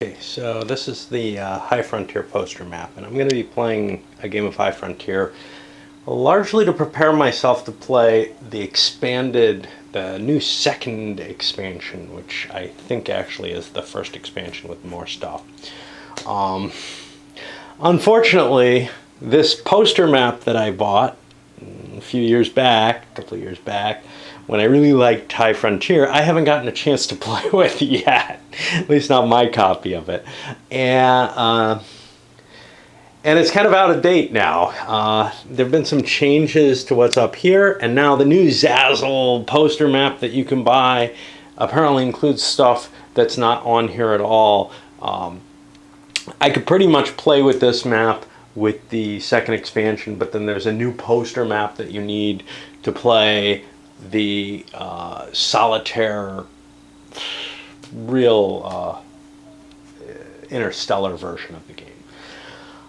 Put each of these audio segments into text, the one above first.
Okay, so this is the High Frontier poster map, and I'm going to be playing a game of High Frontier largely to prepare myself to play the new second expansion, which I think actually is the first expansion with more stuff. Unfortunately, this poster map that I bought a couple of years back, when I really liked High Frontier, I haven't gotten a chance to play with yet. At least not my copy of it. And it's kind of out of date now. There have been some changes to what's up here, and now the new Zazzle poster map that you can buy apparently includes stuff that's not on here at all. I could pretty much play with this map with the second expansion, but then there's a new poster map that you need to play the solitaire real interstellar version of the game.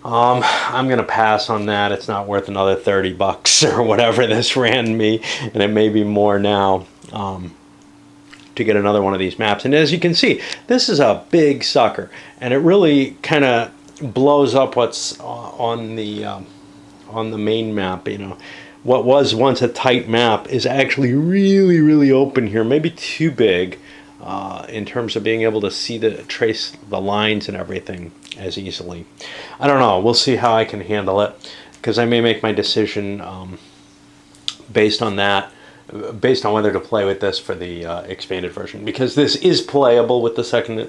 I'm gonna pass on that. It's not worth another $30 or whatever this ran me, and it may be more now, to get another one of these maps. And as you can see, this is a big sucker, and it really kind of blows up what's on the main map. You know, what was once a tight map is actually really open here, maybe too big in terms of being able to trace the lines and everything as easily. I don't know, we'll see how I can handle it, because I may make my decision based on whether to play with this for the expanded version, because this is playable with the second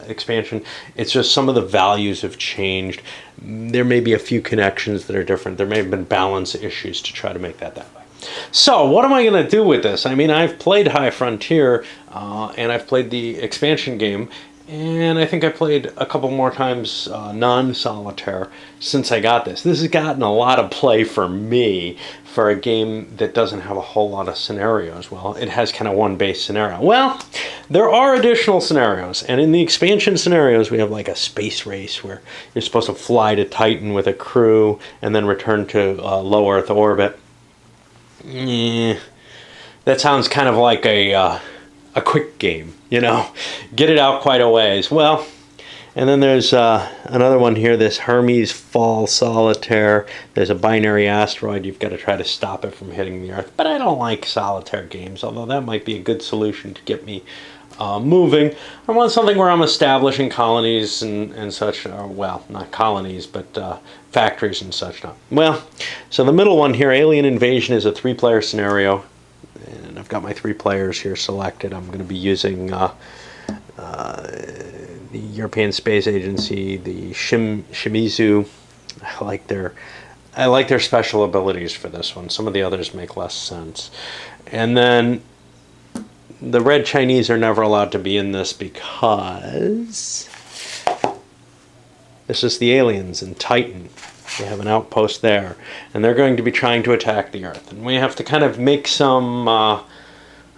expansion. It's just some of the values have changed. There may be a few connections that are different. There may have been balance issues to try to make that way. So what am I going to do with this? I mean, I've played High Frontier, and I've played the expansion game, and I think I played a couple more times non-solitaire since I got this. This has gotten a lot of play for me for a game that doesn't have a whole lot of scenarios. Well, it has kind of one base scenario. Well, there are additional scenarios, and in the expansion scenarios, we have like a space race where you're supposed to fly to Titan with a crew and then return to low Earth orbit. That sounds kind of like a quick game, you know, get it out quite a ways. Well, and then there's another one here, this Hermes Fall Solitaire. There's a binary asteroid. You've got to try to stop it from hitting the Earth. But I don't like solitaire games, although that might be a good solution to get me moving. I want something where I'm establishing colonies and such. Well, not colonies, but factories and such. Well, so the middle one here, Alien Invasion, is a 3-player scenario. And I've got my 3 players here selected. I'm going to be using the European Space Agency, the Shimizu. I like their special abilities for this one. Some of the others make less sense. And then the Red Chinese are never allowed to be in this because this is the aliens in Titan. They have an outpost there, and they're going to be trying to attack the Earth. And we have to kind of make some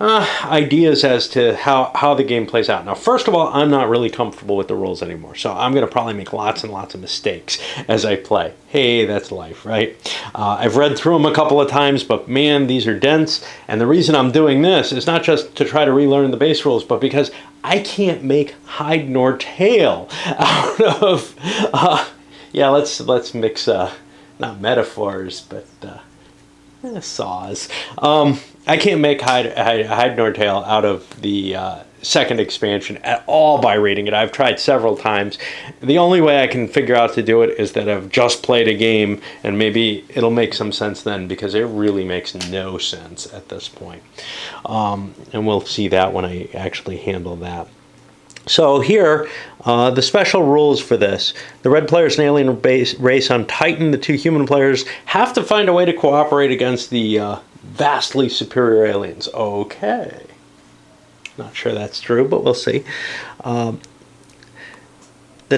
ideas as to how the game plays out. Now, first of all, I'm not really comfortable with the rules anymore, so I'm going to probably make lots and lots of mistakes as I play. Hey, that's life, right? I've read through them a couple of times, but man, these are dense. And the reason I'm doing this is not just to try to relearn the base rules, but because I can't make hide nor tail out of... yeah, let's mix not metaphors, but saws. I can't make hide nor tail out of the second expansion at all by reading it. I've tried several times. The only way I can figure out to do it is that I've just played a game, and maybe it'll make some sense then, because it really makes no sense at this point. And we'll see that when I actually handle that. So here, the special rules for this. The red players in alien race on Titan. The 2 human players have to find a way to cooperate against the vastly superior aliens. Okay. Not sure that's true, but we'll see. The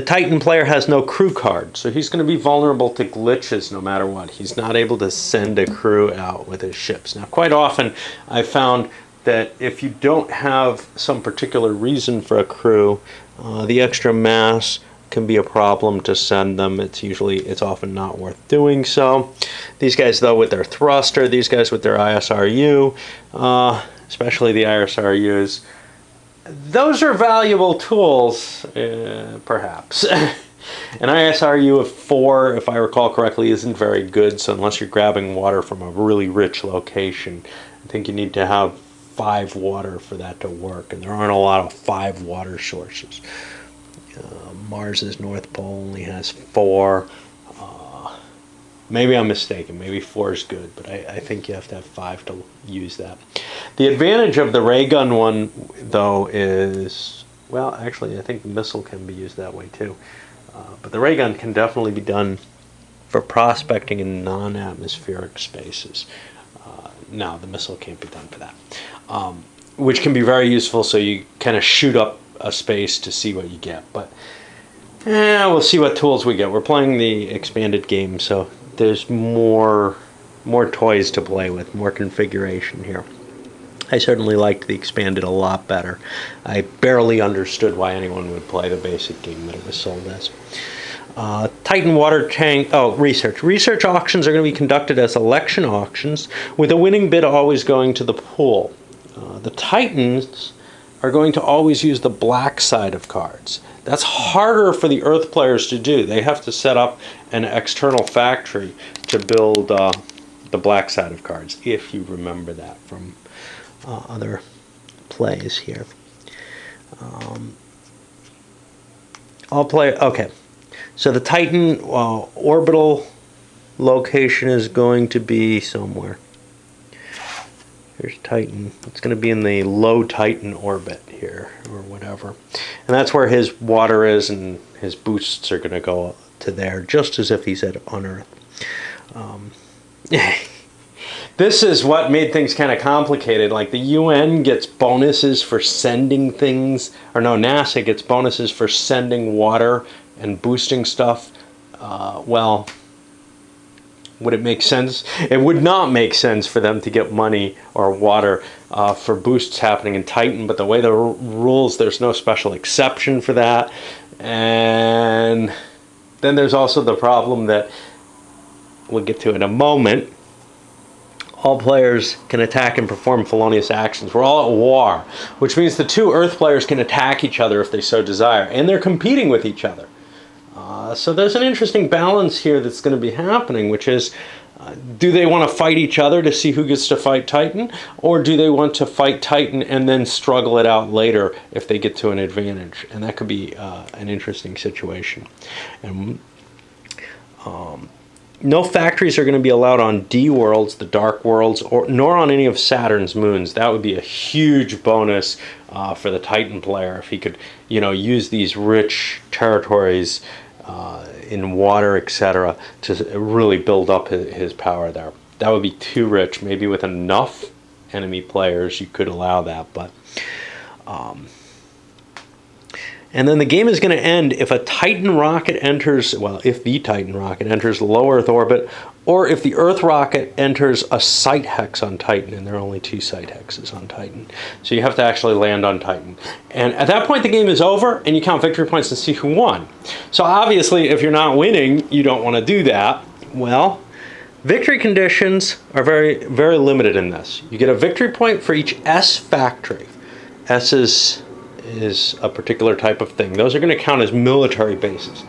Titan player has no crew card, so he's going to be vulnerable to glitches no matter what. He's not able to send a crew out with his ships. Now, quite often, I've found that if you don't have some particular reason for a crew, the extra mass can be a problem to send them. It's often not worth doing so. These guys, though, with their thruster, these guys with their ISRU, especially the ISRUs, those are valuable tools, perhaps. An ISRU of 4, if I recall correctly, isn't very good, so unless you're grabbing water from a really rich location, I think you need to have 5 water for that to work, and there aren't a lot of 5 water sources. Mars's North Pole only has 4. Maybe I'm mistaken. Maybe 4 is good, but I think you have to have 5 to use that. The advantage of the ray gun one, though, is, well, actually, I think the missile can be used that way, too. But the ray gun can definitely be done for prospecting in non-atmospheric spaces. Now, the missile can't be done for that, which can be very useful, so you kind of shoot up a space to see what you get. But we'll see what tools we get. We're playing the expanded game, so there's more toys to play with, more configuration here. I certainly liked the expanded a lot better. I barely understood why anyone would play the basic game that it was sold as. Titan water tank, research. Research auctions are going to be conducted as election auctions, with a winning bid always going to the pool. The Titans are going to always use the black side of cards. That's harder for the Earth players to do. They have to set up an external factory to build the black side of cards, if you remember that from other plays here. Okay. So the Titan orbital location is going to be somewhere. Here's Titan. It's going to be in the low Titan orbit here, or whatever. And that's where his water is, and his boosts are going to go to there, just as if he's on Earth. This is what made things kind of complicated. Like, the UN gets bonuses for sending things, or no, NASA gets bonuses for sending water and boosting stuff. Well, would it make sense? It would not make sense for them to get money or water for boosts happening in Titan, but the way the rules, there's no special exception for that. And then there's also the problem that we'll get to in a moment. All players can attack and perform felonious actions. We're all at war, which means the 2 Earth players can attack each other if they so desire, and they're competing with each other. So there's an interesting balance here that's going to be happening, which is, do they want to fight each other to see who gets to fight Titan, or do they want to fight Titan and then struggle it out later if they get to an advantage? And that could be an interesting situation. And no factories are going to be allowed on D worlds, the dark worlds, nor on any of Saturn's moons. That would be a huge bonus for the Titan player if he could, use these rich territories in water, etc., to really build up his power there. That would be too rich. Maybe with enough enemy players you could allow that, but and then the game is going to end if a Titan rocket enters, if the Titan rocket enters low Earth orbit, or if the Earth rocket enters a site hex on Titan, and there are only 2 site hexes on Titan. So you have to actually land on Titan. And at that point the game is over, and you count victory points and see who won. So obviously if you're not winning, you don't want to do that. Well, victory conditions are very, very limited in this. You get a victory point for each S factory. S is a particular type of thing. Those are going to count as military bases.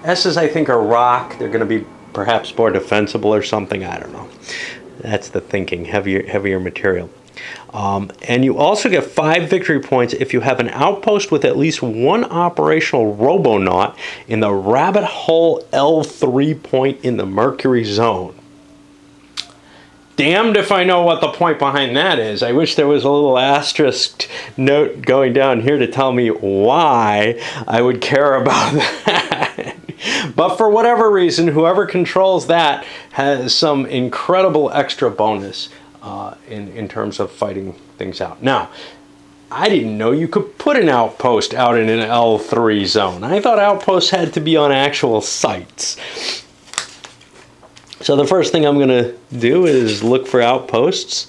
S's, I think, are rock. They're going to be perhaps more defensible or something. I don't know. That's the thinking. Heavier material. And you also get 5 victory points if you have an outpost with at least 1 operational robonaut in the rabbit hole L3 point in the Mercury zone. Damned if I know what the point behind that is. I wish there was a little asterisk note going down here to tell me why I would care about that. But for whatever reason, whoever controls that has some incredible extra bonus in terms of fighting things out. Now, I didn't know you could put an outpost out in an L3 zone. I thought outposts had to be on actual sites. So the first thing I'm going to do is look for outposts,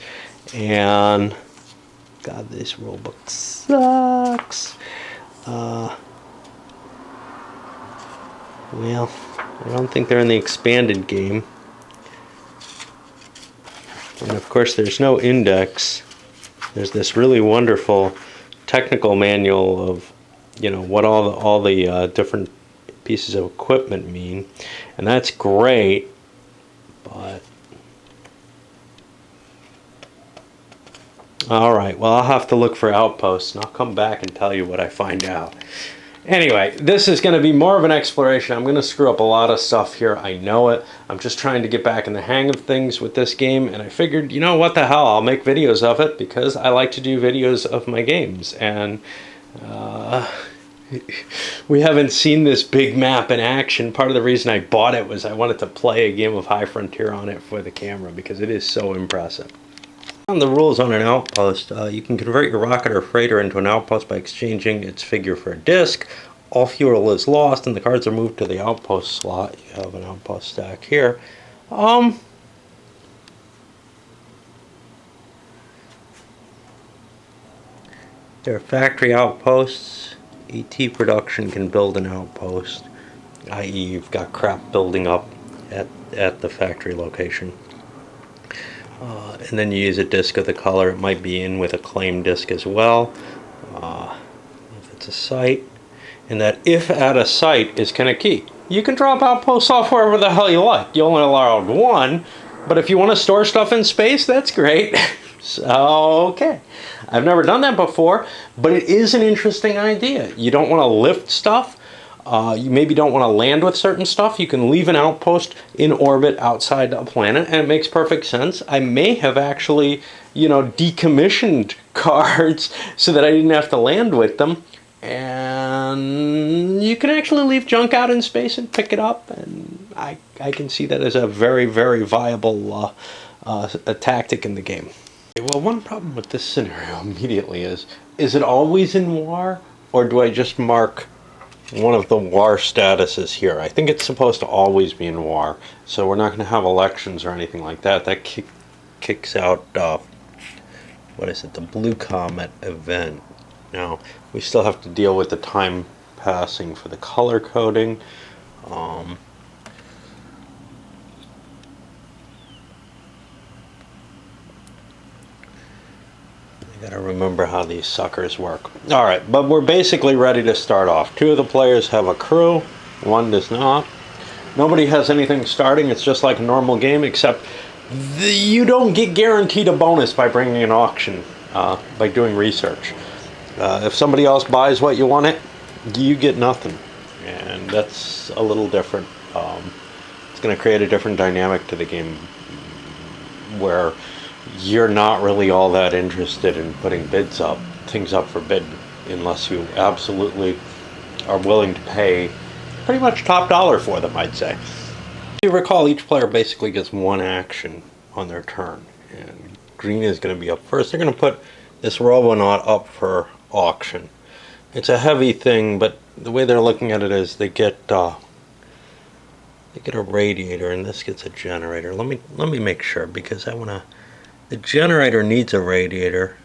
and God, this rulebook sucks. Well, I don't think they're in the expanded game. And of course there's no index. There's this really wonderful technical manual of, you know, what all the different pieces of equipment mean, and that's great, but all right, well, I'll have to look for Outposts, and I'll come back and tell you what I find out. Anyway, this is going to be more of an exploration. I'm going to screw up a lot of stuff here. I know it. I'm just trying to get back in the hang of things with this game, and I figured, you know, what the hell, I'll make videos of it because I like to do videos of my games, and we haven't seen this big map in action. Part of the reason I bought it was I wanted to play a game of High Frontier on it for the camera because it is so impressive. On the rules on an outpost, you can convert your rocket or freighter into an outpost by exchanging its figure for a disc. All fuel is lost and the cards are moved to the outpost slot. You have an outpost stack here. There are factory outposts. ET production can build an outpost, i.e. you've got crap building up at the factory location. And then you use a disc of the color. It might be in with a claim disc as well, if it's a site. And that if at a site is kind of key. You can drop outposts off wherever the hell you like. You only allowed one, but if you want to store stuff in space, that's great. So, okay. I've never done that before, but it is an interesting idea. You don't want to lift stuff. You maybe don't want to land with certain stuff. You can leave an outpost in orbit outside a planet, and it makes perfect sense. I may have actually, you know, decommissioned cards so that I didn't have to land with them. And you can actually leave junk out in space and pick it up, and I can see that as a very, very viable a tactic in the game. Well, one problem with this scenario immediately is it always in war, or do I just mark one of the war statuses here? I think it's supposed to always be in war, so we're not going to have elections or anything like that. That kicks out, what is it, the Blue Comet event. Now, we still have to deal with the time passing for the color coding. Gotta remember how these suckers work. Alright, but we're basically ready to start off. 2 of the players have a crew, 1 does not. Nobody has anything starting. It's just like a normal game, except you don't get guaranteed a bonus by bringing an auction, by doing research. If somebody else buys what you want it, you get nothing. And that's a little different. It's going to create a different dynamic to the game where you're not really all that interested in putting things up for bid, unless you absolutely are willing to pay pretty much top dollar for them, I'd say. If you recall, each player basically gets 1 action on their turn, and green is going to be up first. They're going to put this Robonaut up for auction. It's a heavy thing, but the way they're looking at it is they get a radiator, and this gets a generator. Let me make sure, because I want to. The generator needs a radiator.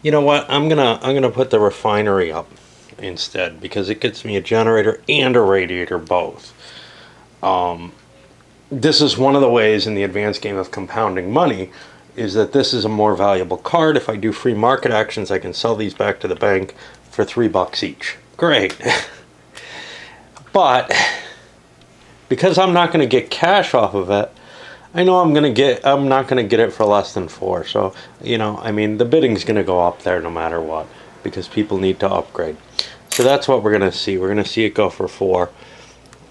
You know what? I'm gonna put the refinery up instead, because it gets me a generator and a radiator both. This is one of the ways in the advanced game of compounding money, is that this is a more valuable card. If I do free market actions, I can sell these back to the bank for $3 each. Great. But because I'm not going to get cash off of it, I know I'm not going to get it for less than 4. So, you know, I mean, the bidding's going to go up there no matter what, because people need to upgrade. So that's what we're going to see. We're going to see it go for 4.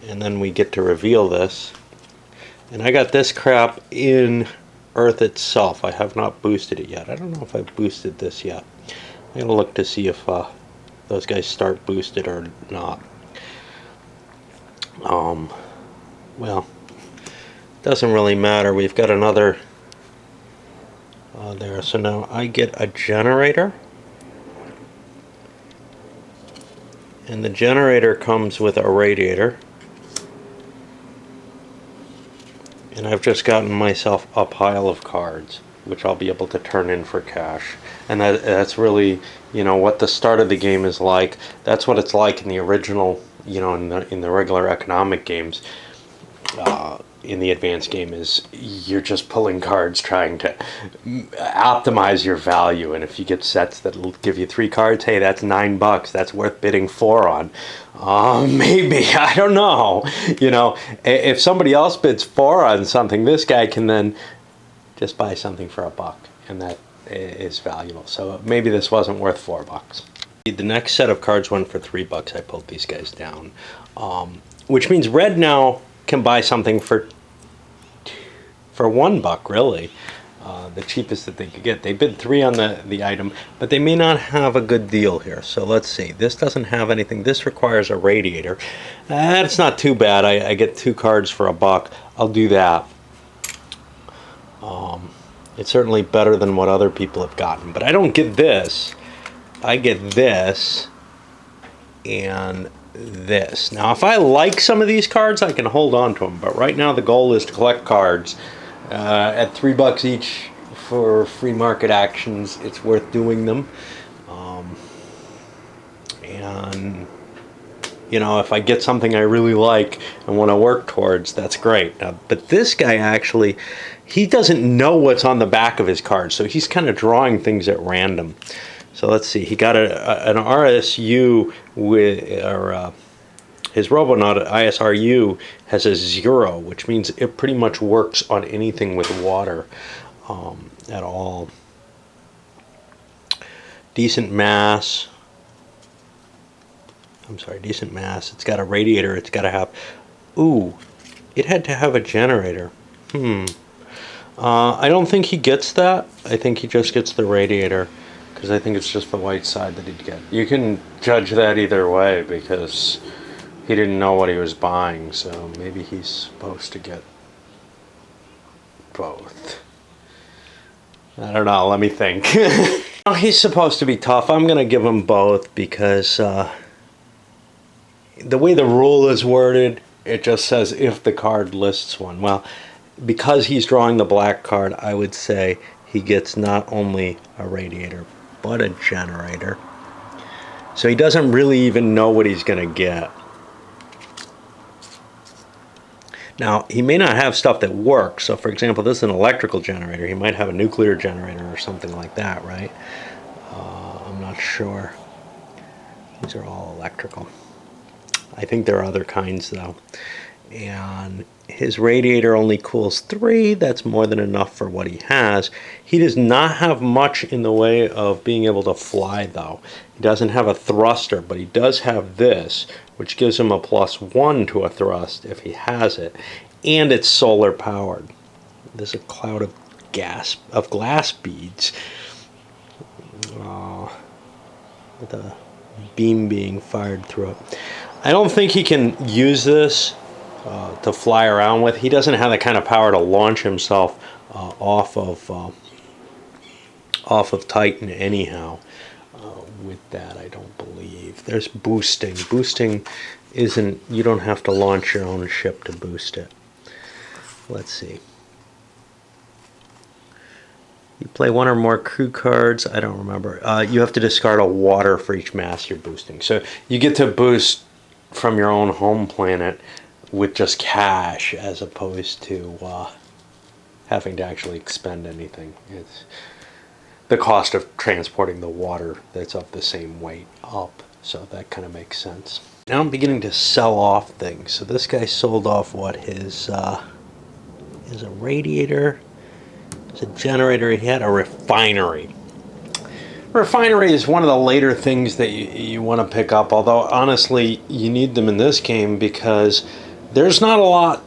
And then we get to reveal this. And I got this crap in Earth itself. I have not boosted it yet. I don't know if I've boosted this yet. I'm going to look to see if those guys start boosted or not. Well, doesn't really matter. We've got another there. So now I get a generator, and the generator comes with a radiator, and I've just gotten myself a pile of cards which I'll be able to turn in for cash. And that's really, you know, what the start of the game is like. That's what it's like in the original, you know, in the regular economic games. in the advanced game is you're just pulling cards trying to optimize your value. And if you get sets that'll give you 3 cards, hey, that's $9. That's worth bidding 4 on. Maybe, I don't know. You know, if somebody else bids 4 on something, this guy can then just buy something for $1, and that is valuable. So maybe this wasn't worth $4. The next set of cards went for $3. I pulled these guys down, which means red now can buy something for $1, really. The cheapest that they could get. They bid 3 on the item, but they may not have a good deal here. So let's see. This doesn't have anything. This requires a radiator. That's not too bad. I get 2 cards for $1. I'll do that. It's certainly better than what other people have gotten, but I don't get this. I get this and this. Now, if I like some of these cards, I can hold on to them. But right now, the goal is to collect cards at $3 each for free market actions. It's worth doing them. And you know, if I get something I really like and want to work towards, that's great. Now, but this guy actually, he doesn't know what's on the back of his card, so he's kind of drawing things at random. So let's see, he got an RSU with, or his Robonaut ISRU has a 0, which means it pretty much works on anything with water at all. Decent mass. I'm sorry, decent mass. It's got a radiator. It's got to have... Ooh, it had to have a generator. I don't think he gets that. I think he just gets the radiator, because I think it's just the white side that he'd get. You can judge that either way, because he didn't know what he was buying, so maybe he's supposed to get both. I don't know, let me think. He's supposed to be tough. I'm going to give him both, because the way the rule is worded, it just says if the card lists one. Well, because he's drawing the black card, I would say he gets not only a radiator, but a generator. So he doesn't really even know what he's going to get. Now, he may not have stuff that works. So, for example, this is an electrical generator. He might have a nuclear generator or something like that, right? I'm not sure. These are all electrical. I think there are other kinds, though. And his radiator only cools 3. That's more than enough for what he has. He does not have much in the way of being able to fly, though. He doesn't have a thruster, but he does have this, which gives him a +1 to a thrust if he has it. And it's solar powered. There's a cloud of glass beads. With a beam being fired through it. I don't think he can use this to fly around with. He doesn't have the kind of power to launch himself off of Titan anyhow. With that, I don't believe. There's boosting. Boosting isn't, you don't have to launch your own ship to boost it. Let's see. You play 1 or more crew cards. I don't remember. You have to discard a water for each mass you're boosting. So you get to boost from your own home planet with just cash, as opposed to having to actually expend anything. It's the cost of transporting the water that's of the same weight up, so that kind of makes sense. Now I'm beginning to sell off things. So this guy sold off what is a radiator, it's a generator. He had a refinery. Refinery is one of the later things that you want to pick up, although honestly you need them in this game because there's not a lot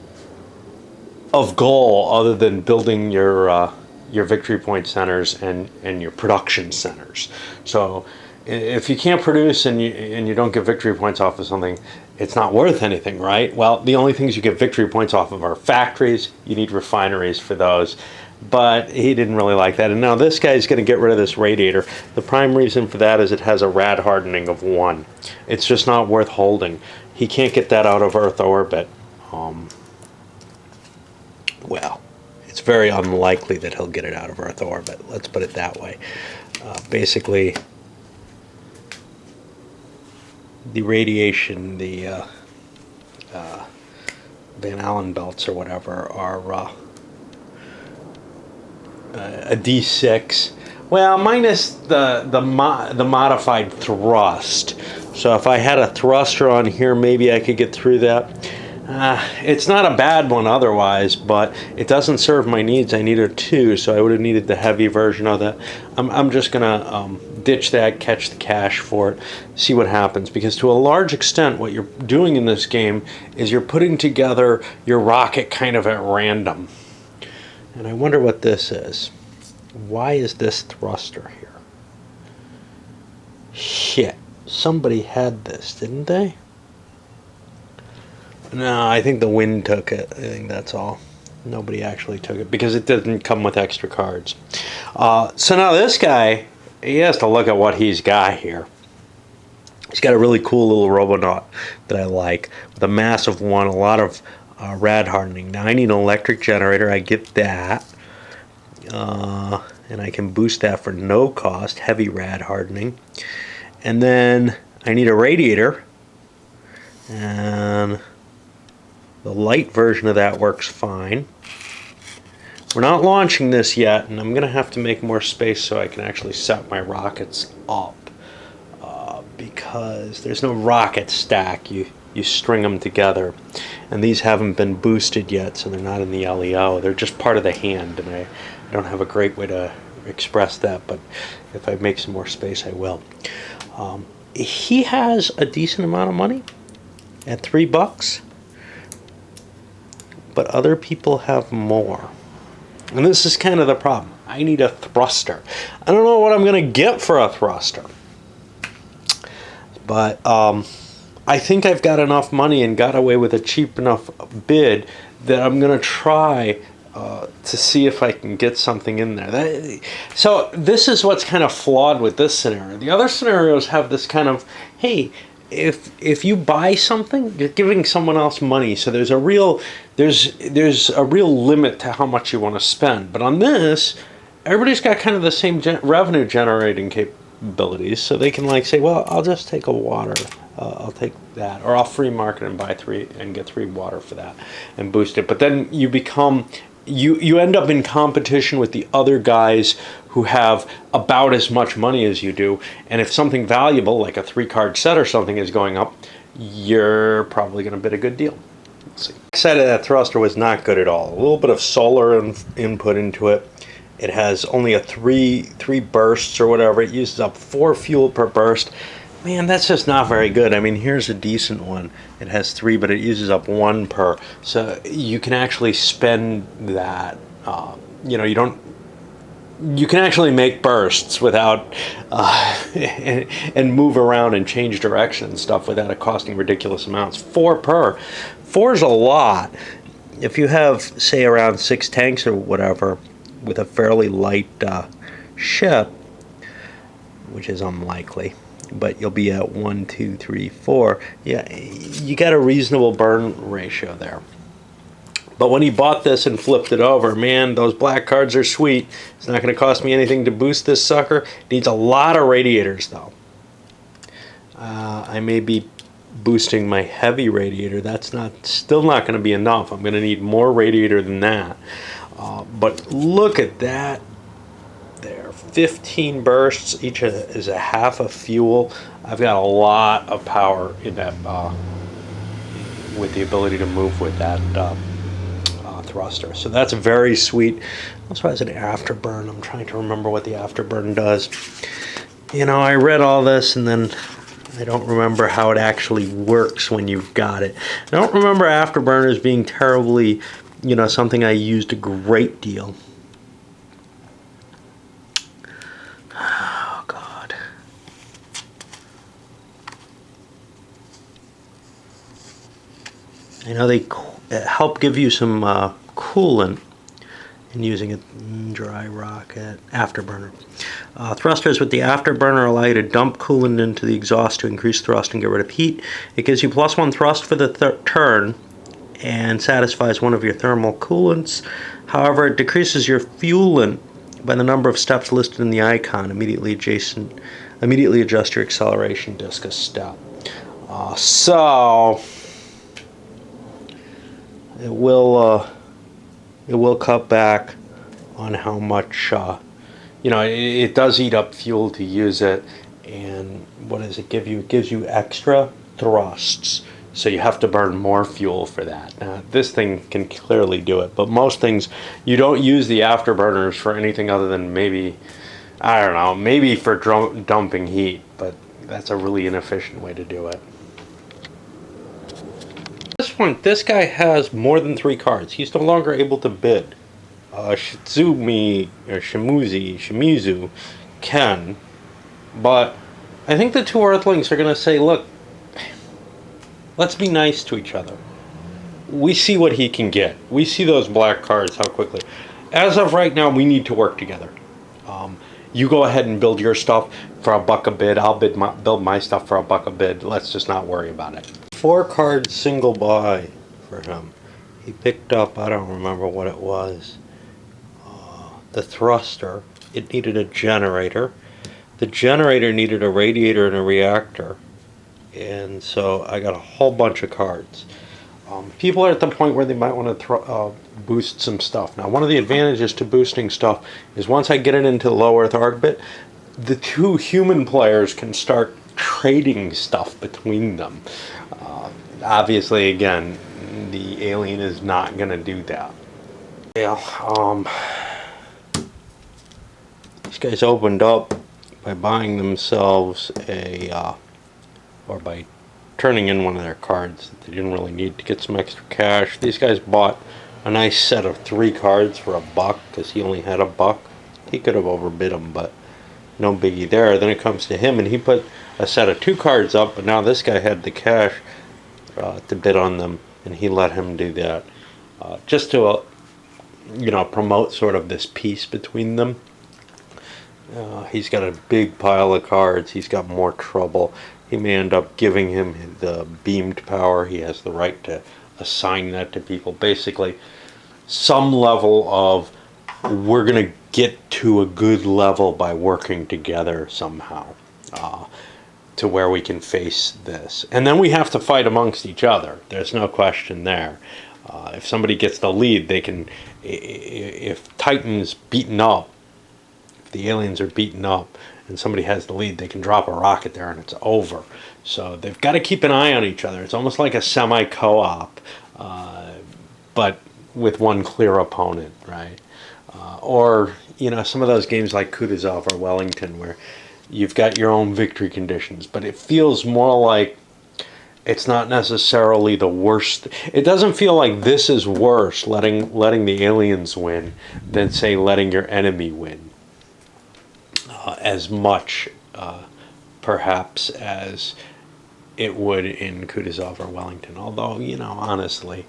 of goal other than building your victory point centers and your production centers. So if you can't produce and you don't get victory points off of something, it's not worth anything, right? Well, the only things you get victory points off of are factories. You need refineries for those. But he didn't really like that. And now this guy's going to get rid of this radiator. The prime reason for that is it has a rad hardening of 1. It's just not worth holding. He can't get that out of Earth orbit. Well, it's very unlikely that he'll get it out of Earth orbit. Let's put it that way. Basically, the radiation, the Van Allen belts or whatever are a D6. Well, minus the modified thrust. So if I had a thruster on here, maybe I could get through that. It's not a bad one otherwise, but it doesn't serve my needs. I need a 2, so I would have needed the heavy version of that. I'm just gonna ditch that, catch the cash for it, see what happens. Because to a large extent, what you're doing in this game is you're putting together your rocket kind of at random. And I wonder what this is. Why is this thruster here? Shit. Somebody had this, didn't they? No, I think the wind took it. I think that's all. Nobody actually took it because it didn't come with extra cards. So now this guy, he has to look at what he's got here. He's got a really cool little Robonaut that I like with a massive one, a lot of rad hardening. Now I need an electric generator. I get that. And I can boost that for no cost, heavy rad hardening. And then I need a radiator. And the light version of that works fine. We're not launching this yet, and I'm going to have to make more space so I can actually set my rockets up. Because there's no rocket stack. You string them together. And these haven't been boosted yet, so they're not in the LEO. They're just part of the hand, and I don't have a great way to express that, but if I make some more space, I will. He has a decent amount of money at $3, but other people have more. And this is kind of the problem. I need a thruster. I don't know what I'm going to get for a thruster. But I think I've got enough money and got away with a cheap enough bid that I'm going to try to see if I can get something in there. So this is what's kind of flawed with this scenario. The other scenarios have this kind of, hey, if you buy something, you're giving someone else money. So there's a real limit to how much you want to spend. But on this, everybody's got kind of the same revenue generating capabilities, so they can like say, well, I'll just take a water. I'll take that, or I'll free market and buy 3 and get 3 water for that and boost it. But then you become you end up in competition with the other guys who have about as much money as you do, and if something valuable like a 3-card set or something is going up, you're probably going to bid a good deal. Let's see. The side of that thruster was not good at all. A little bit of solar input into it. It has only a 3 bursts or whatever. It uses up 4 fuel per burst. Man, that's just not very good. I mean, here's a decent one. It has 3, but it uses up 1 per. So you can actually spend that. You can actually make bursts without and move around and change direction and stuff without it costing ridiculous amounts. 4 per. 4 is a lot. If you have, say, around 6 tanks or whatever with a fairly light ship, which is unlikely, but you'll be at 1, 2, 3, 4. Yeah, you got a reasonable burn ratio there. But when he bought this and flipped it over, man, those black cards are sweet. It's not going to cost me anything to boost this sucker. It needs a lot of radiators, though. I may be boosting my heavy radiator. That's still not going to be enough. I'm going to need more radiator than that. But look at that. There, 15 bursts, each is a half of fuel. I've got a lot of power in that with the ability to move with that thruster. So that's very sweet. Also has an afterburn. I'm trying to remember what the afterburn does. You know, I read all this and then I don't remember how it actually works when you've got it. I don't remember afterburners being terribly, something I used a great deal. Oh, God. I know they help give you some coolant in using a dry rocket afterburner. Thrusters with the afterburner allow you to dump coolant into the exhaust to increase thrust and get rid of heat. It gives you +1 thrust for the turn and satisfies one of your thermal coolants. However, it decreases your fuelant by the number of steps listed in the icon. Immediately adjust your acceleration disc a step. So it will cut back on how much it does eat up fuel to use it. And what does it give you? It gives you extra thrusts, so you have to burn more fuel for that. Now, this thing can clearly do it, but most things you don't use the afterburners for anything other than maybe, I don't know, maybe for dumping heat, but that's a really inefficient way to do it. At this point, this guy has more than 3 cards. He's no longer able to bid. Shimizu can, but I think the 2 Earthlings are going to say, look, let's be nice to each other. We see what he can get. We see those black cards, how quickly. As of right now, we need to work together. You go ahead and build your stuff for $1 a bid. I'll build my stuff for $1 a bid. Let's just not worry about it. 4 card single buy for him. He picked up, I don't remember what it was, the thruster. It needed a generator. The generator needed a radiator and a reactor. And so I got a whole bunch of cards. People are at the point where they might want to boost some stuff. Now, one of the advantages to boosting stuff is once I get it into low Earth orbit, the 2 human players can start trading stuff between them. Obviously, again, the alien is not going to do that. Yeah, these guys opened up by buying themselves or by turning in one of their cards that they didn't really need to get some extra cash. These guys bought a nice set of 3 cards for $1 because he only had $1. He could have overbid them, but no biggie there. Then it comes to him, and he put a set of 2 cards up, but now this guy had the cash to bid on them, and he let him do that just to promote sort of this peace between them. He's got a big pile of cards. He's got more trouble. He may end up giving him the beamed power. He has the right to assign that to people. Basically, some level of we're going to get to a good level by working together somehow to where we can face this. And then we have to fight amongst each other. There's no question there. If somebody gets the lead, they can, if Titan's beaten up, if the aliens are beaten up, and somebody has the lead, they can drop a rocket there and it's over. So they've got to keep an eye on each other. It's almost like a semi-co-op, but with one clear opponent, right? Or, some of those games like Cooperative or Wellington where you've got your own victory conditions, but it feels more like it's not necessarily the worst. It doesn't feel like this is worse, letting the aliens win, than, say, letting your enemy win. As much, perhaps, as it would in Kutuzov or Wellington. Although, honestly,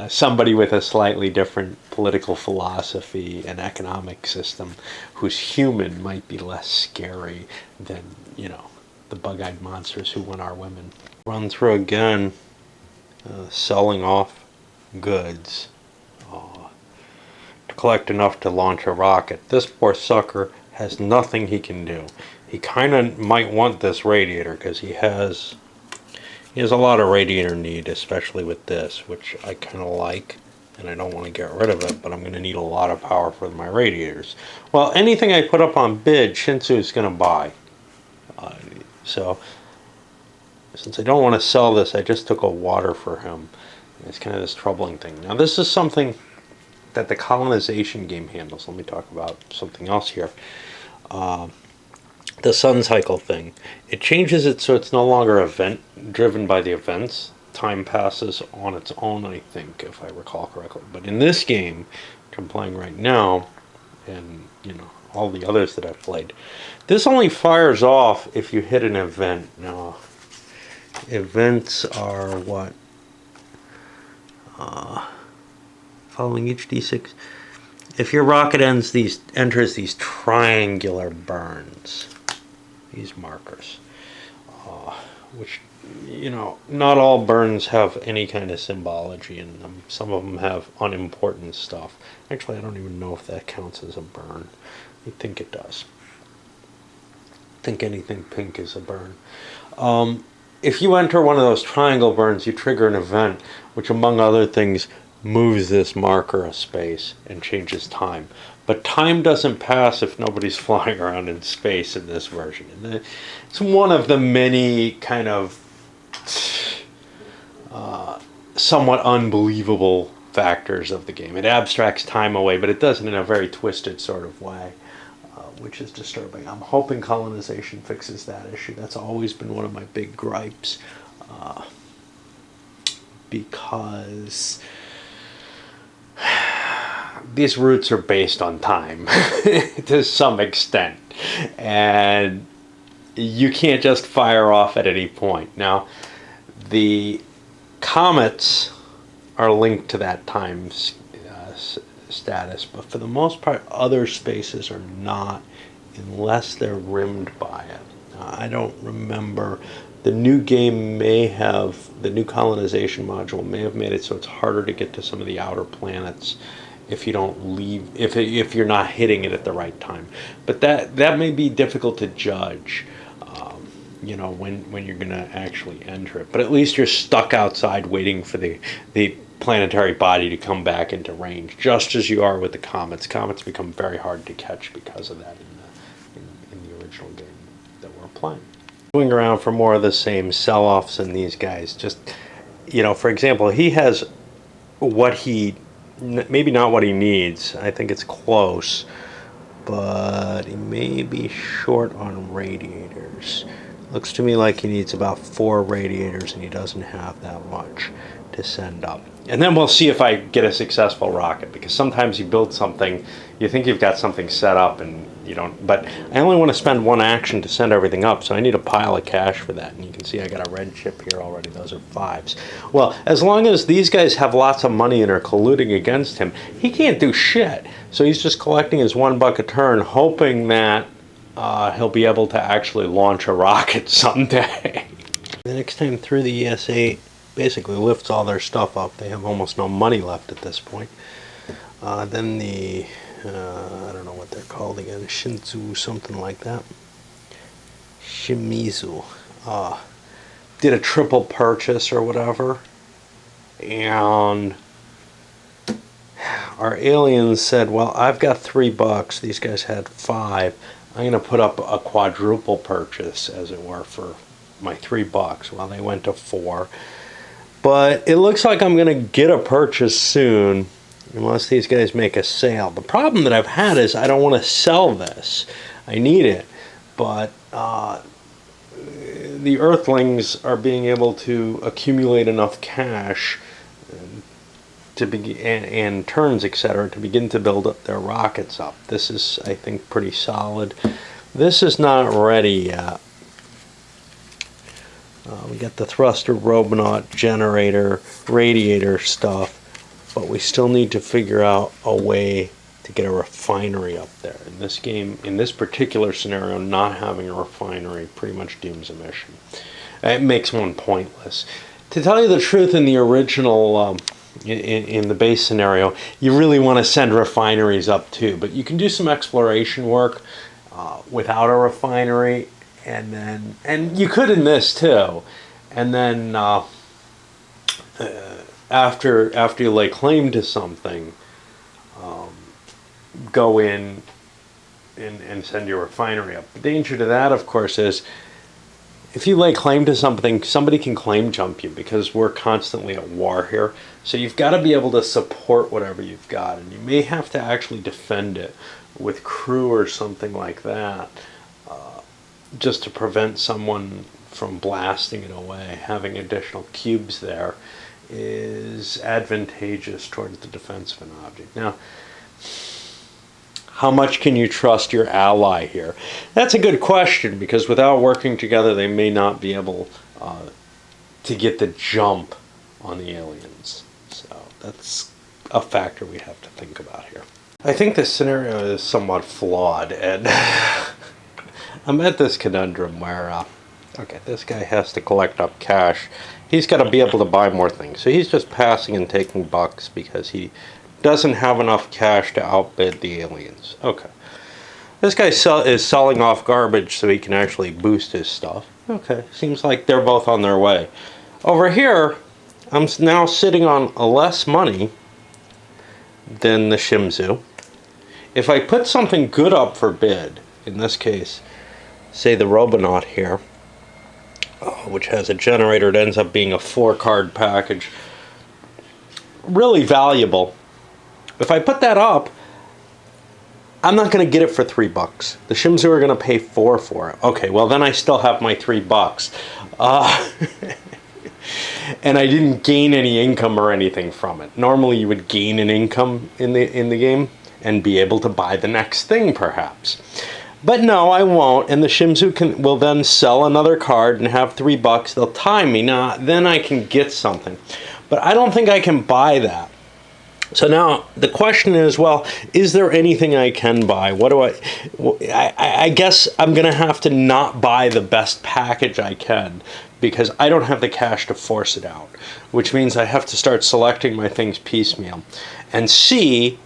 somebody with a slightly different political philosophy and economic system who's human might be less scary than, the bug-eyed monsters who want our women. Run through again, selling off goods. Collect enough to launch a rocket. This poor sucker has nothing he can do. He kind of might want this radiator because he has a lot of radiator need, especially with this, which I kind of like, and I don't want to get rid of it, but I'm going to need a lot of power for my radiators. Well, anything I put up on bid, Shinsu is going to buy. So since I don't want to sell this, I just took a water for him. It's kind of this troubling thing. Now, this is something that the colonization game handles. Let me talk about something else here. The sun cycle thing. It changes it so it's no longer event driven by the events. Time passes on its own, I think, if I recall correctly. But in this game, which I'm playing right now, and all the others that I've played, this only fires off if you hit an event. Now, events are what? Following each D6, if your rocket enters these triangular burns, these markers, which, not all burns have any kind of symbology in them. Some of them have unimportant stuff. Actually, I don't even know if that counts as a burn. I think it does. I think anything pink is a burn. if you enter one of those triangle burns, you trigger an event, which among other things moves this marker a space and changes time. But time doesn't pass if nobody's flying around in space in this version. And it's one of the many kind of somewhat unbelievable factors of the game. It abstracts time away, but it does it in a very twisted sort of way, which is disturbing. I'm hoping colonization fixes that issue. That's always been one of my big gripes, because these routes are based on time to some extent, and you can't just fire off at any point. Now, the comets are linked to that time status, but for the most part, other spaces are not, unless they're rimmed by it. I don't remember. The new game may have, the new colonization module may have made it so it's harder to get to some of the outer planets if you don't leave, if you're not hitting it at the right time. But that may be difficult to judge, you know, when you're going to actually enter it. But at least you're stuck outside waiting for the planetary body to come back into range, just as you are with the comets. Comets become very hard to catch because of that in the original game that we're playing. Going around for more of the same sell-offs in these guys. Just, you know, for example, he has what he, maybe not what he needs. I think it's close, but he may be short on radiators. Looks to me like he needs about 4 radiators, and he doesn't have that much to send up. And then we'll see if I get a successful rocket, because sometimes you build something, you think you've got something set up, and you don't. But I only want to spend 1 action to send everything up, so I need a pile of cash for that. And you can see I got a red chip here already. Those are 5s. Well, as long as these guys have lots of money and are colluding against him, he can't do shit. So he's just collecting his $1 a turn, hoping that he'll be able to actually launch a rocket someday. The next time through, the ESA basically lifts all their stuff up. They have almost no money left at this point. Then the, I don't know what they're called again, Shinzu, something like that. Shimizu. Did a triple purchase or whatever. And our aliens said, well, I've got $3. These guys had 5. I'm going to put up a quadruple purchase, as it were, for my $3. Well, they went to 4. But it looks like I'm going to get a purchase soon, unless these guys make a sale. The problem that I've had is I don't want to sell this. I need it. But the Earthlings are being able to accumulate enough cash to begin, and turns, etc., to begin to build up their rockets up. This is, I think, pretty solid. This is not ready yet. We got the thruster, robonaut, generator, radiator stuff, but we still need to figure out a way to get a refinery up there. In this game, in this particular scenario, not having a refinery pretty much dooms a mission. It makes one pointless. To tell you the truth, in the original, in the base scenario, you really want to send refineries up too, but you can do some exploration work without a refinery, and you could in this too, and then after you lay claim to something, go in and send your refinery up. The danger to that, of course, is if you lay claim to something, somebody can claim jump you, because we're constantly at war here. So you've got to be able to support whatever you've got, and you may have to actually defend it with crew or something like that, just to prevent someone from blasting it away. Having additional cubes there is advantageous towards the defense of an object. Now, how much can you trust your ally here? That's a good question, because without working together, they may not be able to get the jump on the aliens. So that's a factor we have to think about here. I think this scenario is somewhat flawed, and I'm at this conundrum where, okay, this guy has to collect up cash. He's got to be able to buy more things. So he's just passing and taking bucks because he doesn't have enough cash to outbid the aliens. Okay. This guy is selling off garbage so he can actually boost his stuff. Okay, seems like they're both on their way. Over here, I'm now sitting on less money than the Shimizu. If I put something good up for bid, in this case, say the Robonaut here, which has a generator, it ends up being a 4-card package, really valuable. If I put that up, I'm not going to get it for $3. The Shimizu are going to pay 4 for it. Okay, well then I still have my $3. And I didn't gain any income or anything from it. Normally you would gain an income in the game and be able to buy the next thing perhaps. But no, I won't, and the Shimizu will then sell another card and have $3. They'll tie me. Now, then I can get something. But I don't think I can buy that. So now the question is, well, is there anything I can buy? What do I guess I'm going to have to not buy the best package I can because I don't have the cash to force it out, which means I have to start selecting my things piecemeal and see,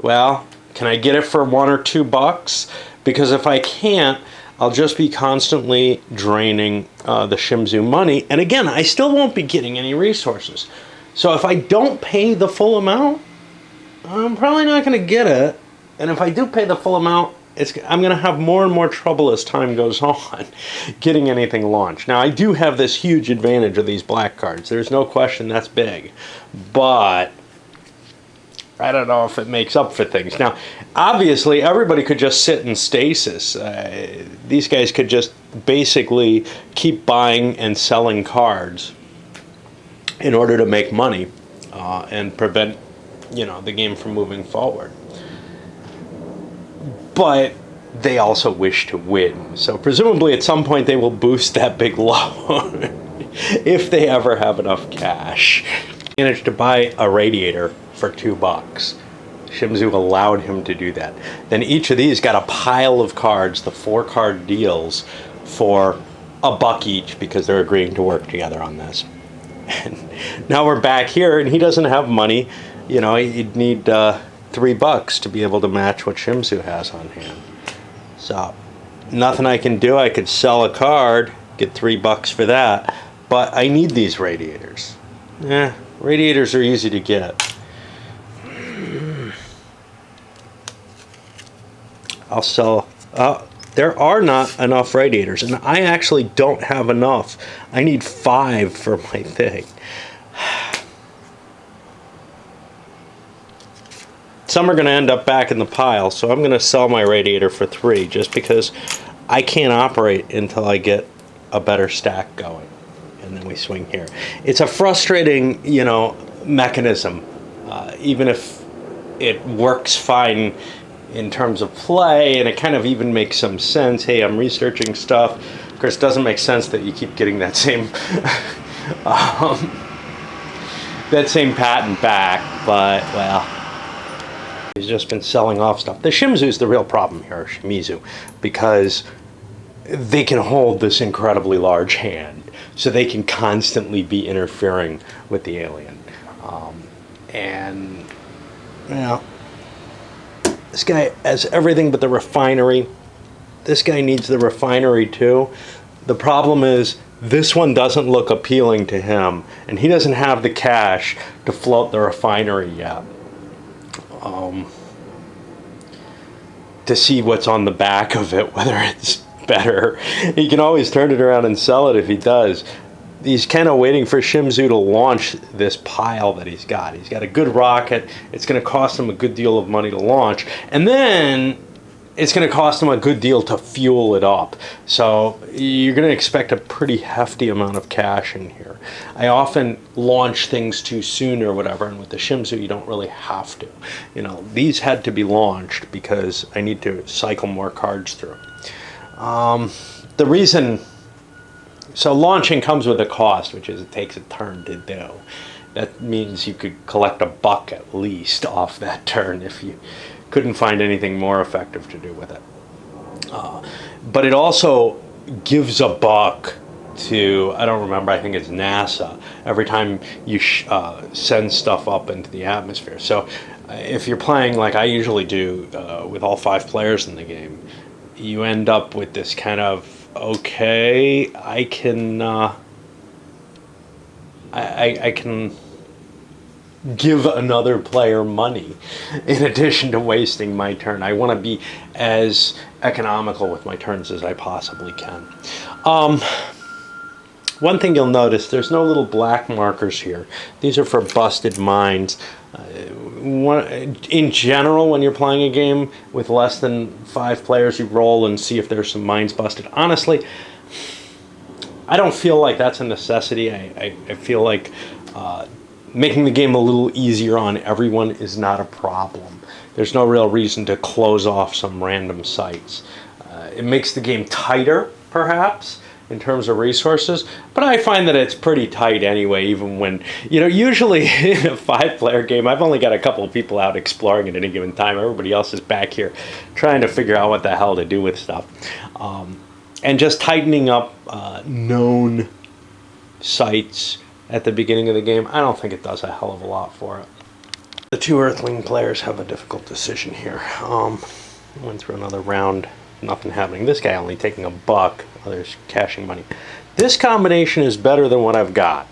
well, can I get it for $1 or $2? Because if I can't, I'll just be constantly draining the Shimizu money. And again, I still won't be getting any resources. So if I don't pay the full amount, I'm probably not going to get it. And if I do pay the full amount, I'm going to have more and more trouble as time goes on getting anything launched. Now, I do have this huge advantage of these black cards. There's no question that's big. But I don't know if it makes up for things. Now, obviously, everybody could just sit in stasis. These guys could just basically keep buying and selling cards in order to make money and prevent, the game from moving forward. But they also wish to win. So presumably at some point they will boost that big loan if they ever have enough cash. Managed to buy a radiator for $2. Shimizu allowed him to do that. Then each of these got a pile of cards, the 4-card deals, for $1 each because they're agreeing to work together on this. And now we're back here and he doesn't have money. He'd need $3 to be able to match what Shimizu has on hand. So nothing I can do. I could sell a card, get $3 for that, but I need these radiators. Radiators are easy to get. I'll sell. There are not enough radiators, and I actually don't have enough. I need 5 for my thing. Some are going to end up back in the pile, so I'm going to sell my radiator for 3 just because I can't operate until I get a better stack going. And then we swing here. It's a frustrating, mechanism. Even if it works fine in terms of play, and it kind of even makes some sense. Hey, I'm researching stuff. Of course, it doesn't make sense that you keep getting that same patent back. But well, he's just been selling off stuff. The Shimizu is the real problem here, Shimizu, because they can hold this incredibly large hand. So they can constantly be interfering with the alien. This guy has everything but the refinery. This guy needs the refinery too. The problem is this one doesn't look appealing to him, and he doesn't have the cash to float the refinery yet. To see what's on the back of it, whether it's better. He can always turn it around and sell it if he does. He's kind of waiting for Shimizu to launch this pile that he's got. He's got a good rocket. It's going to cost him a good deal of money to launch. And then it's going to cost him a good deal to fuel it up. So you're going to expect a pretty hefty amount of cash in here. I often launch things too soon or whatever, and with the Shimizu you don't really have to. These had to be launched because I need to cycle more cards through. The reason... So launching comes with a cost, which is it takes a turn to do. That means you could collect $1 at least off that turn if you couldn't find anything more effective to do with it. But it also gives $1 to, I don't remember, I think it's NASA, every time you send stuff up into the atmosphere. So if you're playing like I usually do with all 5 players in the game, you end up with this kind of okay, I can I can give another player money in addition to wasting my turn. I want to be as economical with my turns as I possibly can. One thing you'll notice, there's no little black markers here. These are for busted mines. In general, when you're playing a game with less than 5 players, you roll and see if there's some mines busted. Honestly, I don't feel like that's a necessity. I feel like making the game a little easier on everyone is not a problem. There's no real reason to close off some random sites. It makes the game tighter, perhaps, in terms of resources, but I find that it's pretty tight anyway, even when, usually in a 5-player game, I've only got a couple of people out exploring at any given time. Everybody else is back here trying to figure out what the hell to do with stuff. And just tightening up known sites at the beginning of the game, I don't think it does a hell of a lot for it. The 2 Earthling players have a difficult decision here. Went through another round, nothing happening. This guy only taking $1, others cashing money. This combination is better than what I've got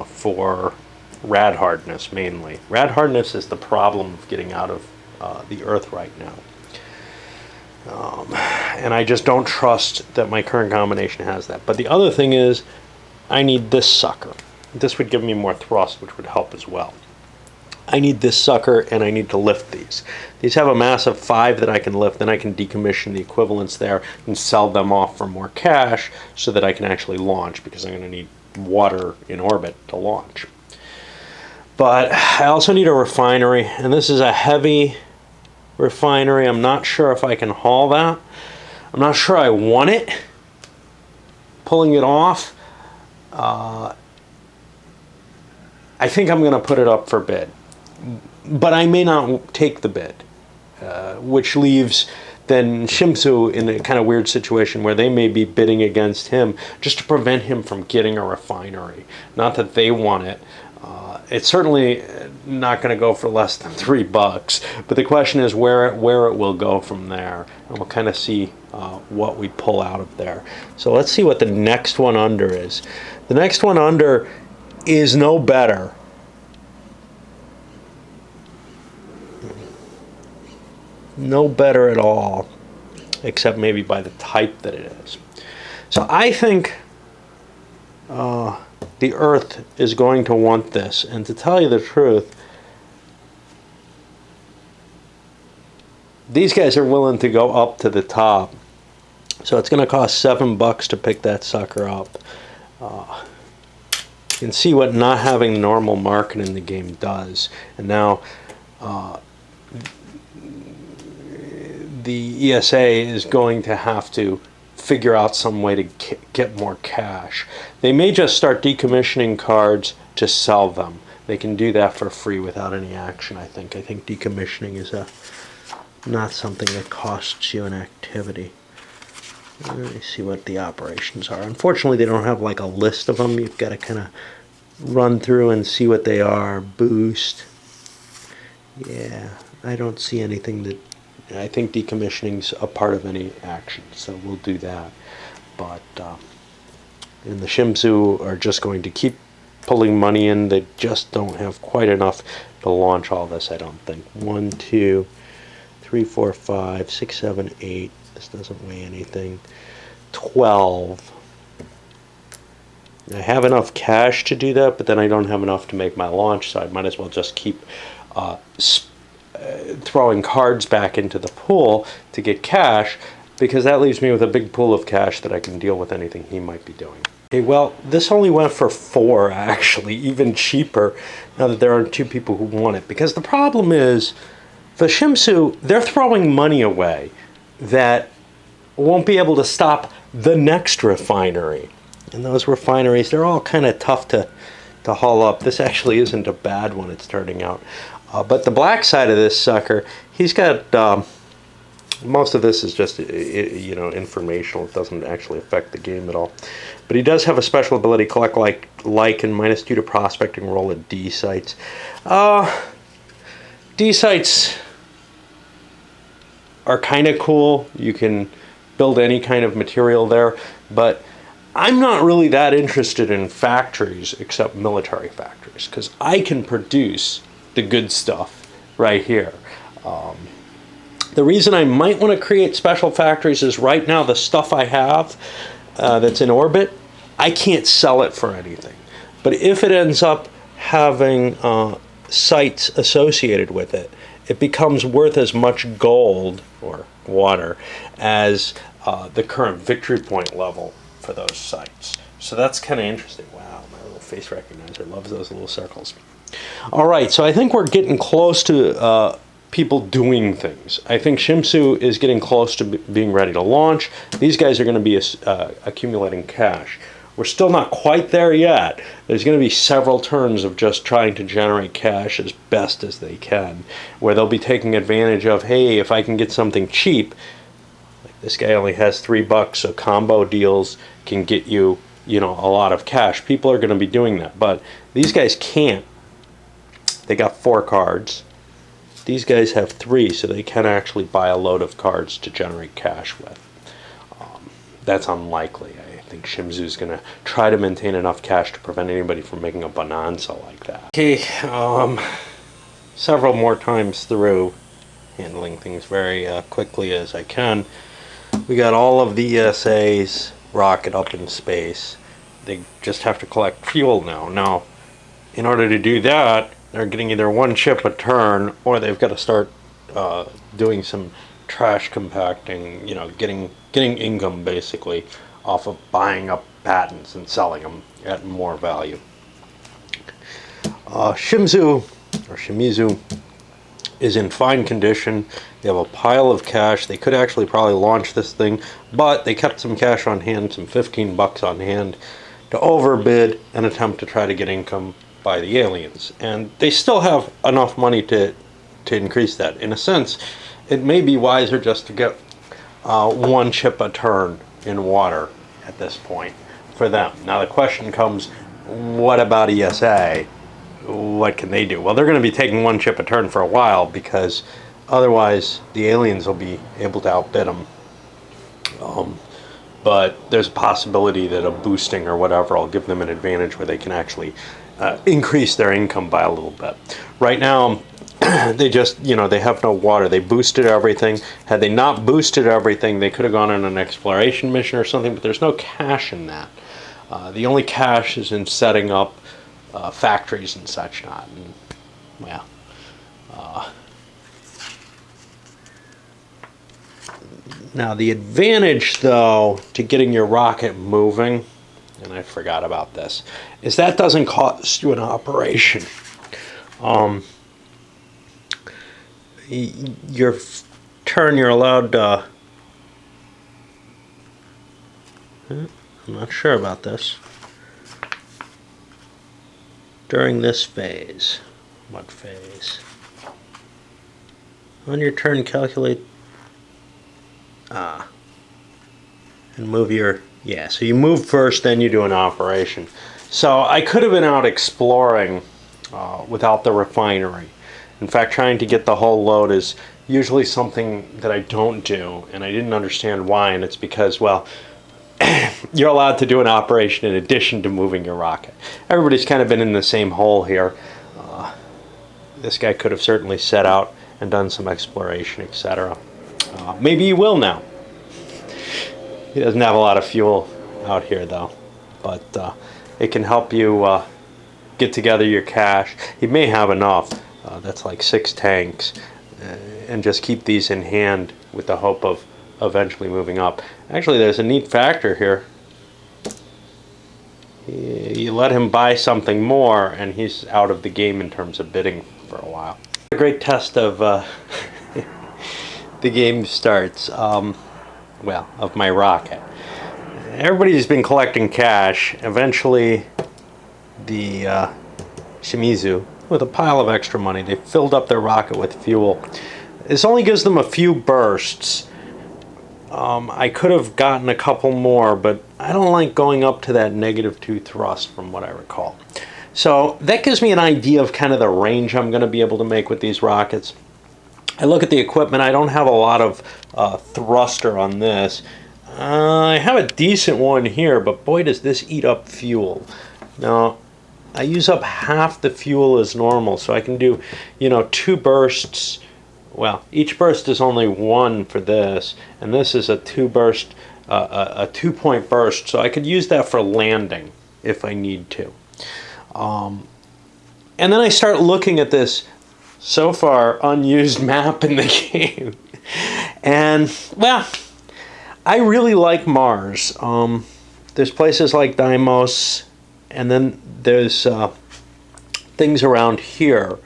for rad hardness mainly. Rad hardness is the problem of getting out of the earth right now. And I just don't trust that my current combination has that. But the other thing is, I need this sucker. This would give me more thrust, which would help as well. I need this sucker, and I need to lift these. These have a mass of 5 that I can lift, then I can decommission the equivalents there and sell them off for more cash so that I can actually launch, because I'm going to need water in orbit to launch. But I also need a refinery, and this is a heavy refinery. I'm not sure if I can haul that. I'm not sure I want it. Pulling it off, I think I'm going to put it up for bid. But I may not take the bid, which leaves then Shimsu in a kind of weird situation where they may be bidding against him just to prevent him from getting a refinery. Not that they want it. It's certainly not going to go for less than $3, but the question is where it will go from there, and we'll kind of see what we pull out of there. So let's see what the next one under is. The next one under is no better. No better at all, except maybe by the type that it is. So I think the Earth is going to want this, and to tell you the truth, these guys are willing to go up to the top. So it's going to cost $7 to pick that sucker up. You can see what not having normal market in the game does. And now the ESA is going to have to figure out some way to get more cash. They may just start decommissioning cards to sell them. They can do that for free without any action, I think. I think decommissioning is not something that costs you an activity. Let me see what the operations are. Unfortunately, they don't have like a list of them. You've got to kind of run through and see what they are. Boost. Yeah, I don't see anything that... I think decommissioning's a part of any action, so we'll do that. But and the Shimsu are just going to keep pulling money in. They just don't have quite enough to launch all this, I don't think. 1, 2, 3, 4, 5, 6, 7, 8. This doesn't weigh anything. 12. I have enough cash to do that, but then I don't have enough to make my launch, so I might as well just keep throwing cards back into the pool to get cash, because that leaves me with a big pool of cash that I can deal with anything he might be doing. Okay, well, this only went for 4, actually, even cheaper, now that there are 2 people who want it. Because the problem is, the Shimsu, they're throwing money away that won't be able to stop the next refinery. And those refineries, they're all kind of tough to haul up. This actually isn't a bad one, it's turning out. But the black side of this sucker, he's got... most of this is just, informational. It doesn't actually affect the game at all. But he does have a special ability, collect like and -2 to prospecting roll at D sites. D sites are kind of cool. You can build any kind of material there, but I'm not really that interested in factories except military factories, because I can produce the good stuff right here. The reason I might want to create special factories is right now the stuff I have that's in orbit, I can't sell it for anything. But if it ends up having sites associated with it, it becomes worth as much gold or water as the current victory point level for those sites. So that's kind of interesting. Wow, my little face recognizer loves those little circles. All right, so I think we're getting close to people doing things. I think Shimizu is getting close to being ready to launch. These guys are going to be accumulating cash. We're still not quite there yet. There's going to be several turns of just trying to generate cash as best as they can, where they'll be taking advantage of, hey, if I can get something cheap, like this guy only has $3, so combo deals can get you, you know, a lot of cash. People are going to be doing that, but these guys can't. They got 4 cards. These guys have 3, so they can actually buy a load of cards to generate cash with. That's unlikely. I think Shimizu is going to try to maintain enough cash to prevent anybody from making a bonanza like that. Okay, several more times through, handling things very quickly as I can. We got all of the ESAs rocket up in space. They just have to collect fuel now. Now, in order to do that, they're getting either 1 chip a turn, or they've got to start doing some trash compacting, you know, getting income basically off of buying up patents and selling them at more value. Shimizu is in fine condition. They have a pile of cash. They could actually probably launch this thing, but they kept some cash on hand, some $15 on hand, to overbid and attempt to try to get income by the aliens. And they still have enough money to increase that. In a sense, it may be wiser just to get 1 chip a turn in water at this point for them. Now the question comes, what about ESA? What can they do? Well, they're going to be taking 1 chip a turn for a while, because otherwise the aliens will be able to outbid them. But there's a possibility that a boosting or whatever will give them an advantage where they can actually increase their income by a little bit. Right now, they just, you know, they have no water. They boosted everything. Had they not boosted everything, they could have gone on an exploration mission or something, but there's no cash in that. The only cash is in setting up factories and such not. And, well, now the advantage, though, to getting your rocket moving, and I forgot about this, is that doesn't cost you an operation. Your turn, you're allowed I'm not sure about this. During this phase. What phase? On your turn, calculate and move your, yeah, so you move first, then you do an operation. So I could have been out exploring without the refinery. In fact, trying to get the whole load is usually something that I don't do, and I didn't understand why, and it's because, well, you're allowed to do an operation in addition to moving your rocket. Everybody's kind of been in the same hole here. This guy could have certainly set out and done some exploration, etc. Maybe he will now. He doesn't have a lot of fuel out here, though, but it can help you get together your cash. He may have enough. That's like 6 tanks, and just keep these in hand with the hope of eventually moving up. Actually, there's a neat factor here. You let him buy something more, and he's out of the game in terms of bidding for a while. A great test of the game starts, well, of my rocket. Everybody's been collecting cash. Eventually, the Shimizu, with a pile of extra money, they filled up their rocket with fuel. This only gives them a few bursts. I could have gotten a couple more, but I don't like going up to that -2 thrust from what I recall. So that gives me an idea of kind of the range I'm going to be able to make with these rockets. I look at the equipment. I don't have a lot of thruster on this. I have a decent one here, but boy does this eat up fuel. Now, I use up half the fuel as normal, so I can do, 2 bursts. Well, each burst is only 1 for this, and this is a 2-burst, a 2-point burst, so I could use that for landing if I need to. And then I start looking at this so far unused map in the game, and well, I really like Mars. There's places like Deimos, and then there's things around here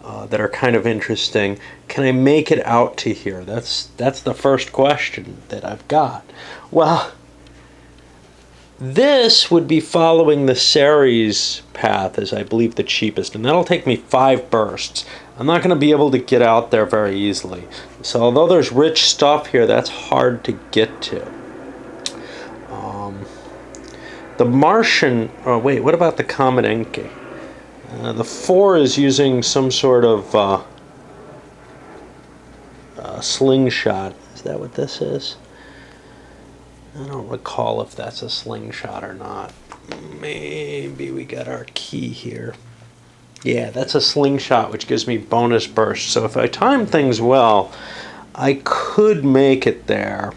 that are kind of interesting. Can I make it out to here? That's the first question that I've got. Well, this would be following the Ceres path as I believe the cheapest, and that'll take me 5 bursts. I'm not going to be able to get out there very easily. So although there's rich stuff here, that's hard to get to. The Martian, oh wait, what about the Comet Enki? The 4 is using some sort of slingshot. Is that what this is? I don't recall if that's a slingshot or not. Maybe we got our key here. Yeah, that's a slingshot, which gives me bonus burst. So if I time things well, I could make it there.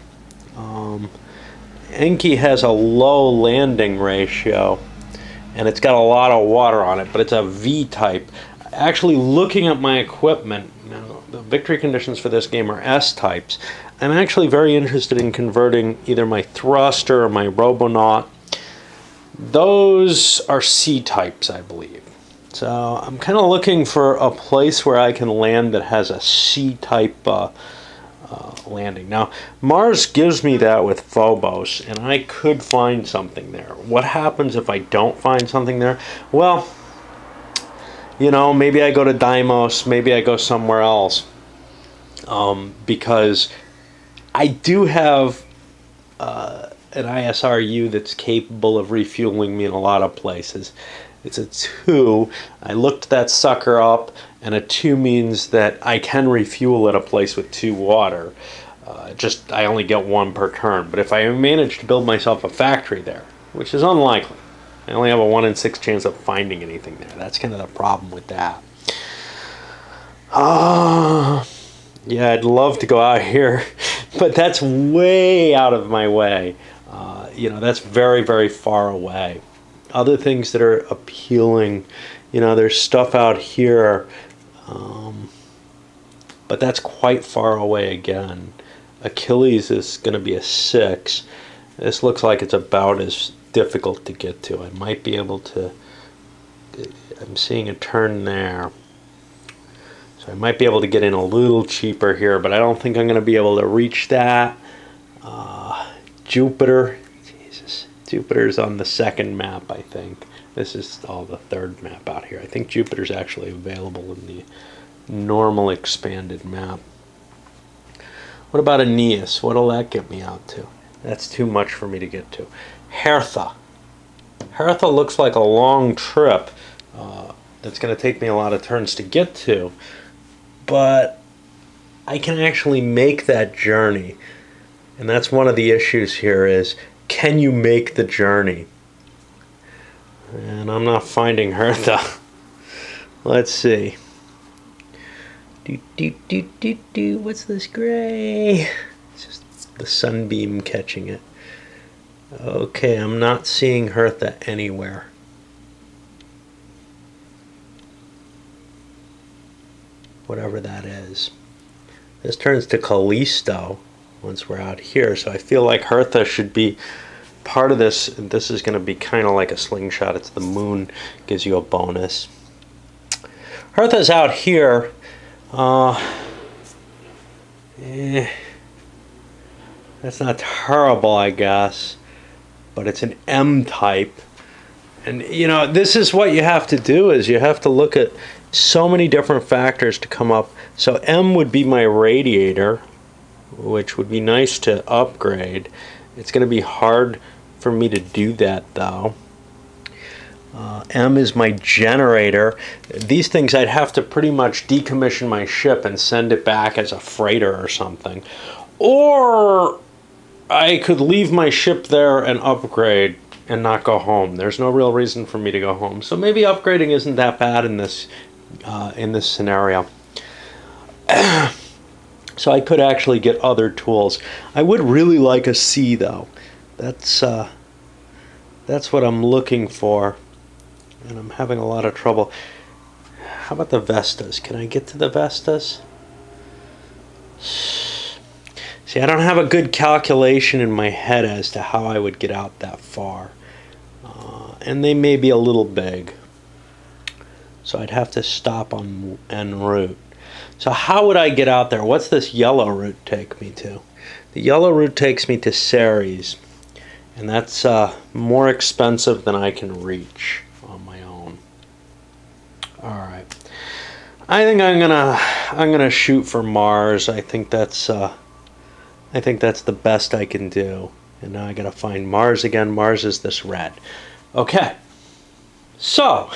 Enki has a low landing ratio, and it's got a lot of water on it, but it's a V-type. Actually, looking at my equipment, now the victory conditions for this game are S-types. I'm actually very interested in converting either my thruster or my robonaut. Those are C-types, I believe. So I'm kind of looking for a place where I can land that has a C-type landing. Now, Mars gives me that with Phobos, and I could find something there. What happens if I don't find something there? Well, maybe I go to Deimos, maybe I go somewhere else, because I do have an ISRU that's capable of refueling me in a lot of places. It's a 2. I looked that sucker up, and a 2 means that I can refuel at a place with 2 water. I only get 1 per turn. But if I manage to build myself a factory there, which is unlikely, I only have a 1 in 6 chance of finding anything there. That's kind of the problem with that. Yeah, I'd love to go out here, but that's way out of my way. That's very, very far away. Other things that are appealing, there's stuff out here, but that's quite far away again. Achilles is going to be a 6. This looks like it's about as difficult to get to. I might be able to, I'm seeing a turn there. So I might be able to get in a little cheaper here, but I don't think I'm going to be able to reach that. Jupiter, Jesus, Jupiter's on the 2nd map, I think. This is the 3rd map out here. I think Jupiter's actually available in the normal expanded map. What about Aeneas? What'll that get me out to? That's too much for me to get to. Hertha. Hertha looks like a long trip that's going to take me a lot of turns to get to, but I can actually make that journey. And that's one of the issues here is, can you make the journey? And I'm not finding Hertha. Let's see. What's this gray? It's just the sunbeam catching it. Okay, I'm not seeing Hertha anywhere. Whatever that is. This turns to Callisto once we're out here, so I feel like Hertha should be part of this. This is going to be kind of like a slingshot. It's the moon, gives you a bonus. Hertha's out here. That's not terrible, I guess, but it's an M type. And this is what you have to do, is you have to look at so many different factors to come up. So M would be my radiator, which would be nice to upgrade. It's going to be hard for me to do that though. M is my generator. These things I'd have to pretty much decommission my ship and send it back as a freighter or something. Or I could leave my ship there and upgrade and not go home. There's no real reason for me to go home. So maybe upgrading isn't that bad in this scenario. So I could actually get other tools. I would really like a C though. That's what I'm looking for, and I'm having a lot of trouble. How about the Vestas? Can I get to the Vestas? See, I don't have a good calculation in my head as to how I would get out that far. And they may be a little big. So I'd have to stop on en route. So how would I get out there? What's this yellow route take me to? The yellow route takes me to Ceres. And that's more expensive than I can reach on my own. Alright. I think I'm gonna shoot for Mars. I think that's the best I can do. And now I gotta find Mars again. Mars is this red. Okay. So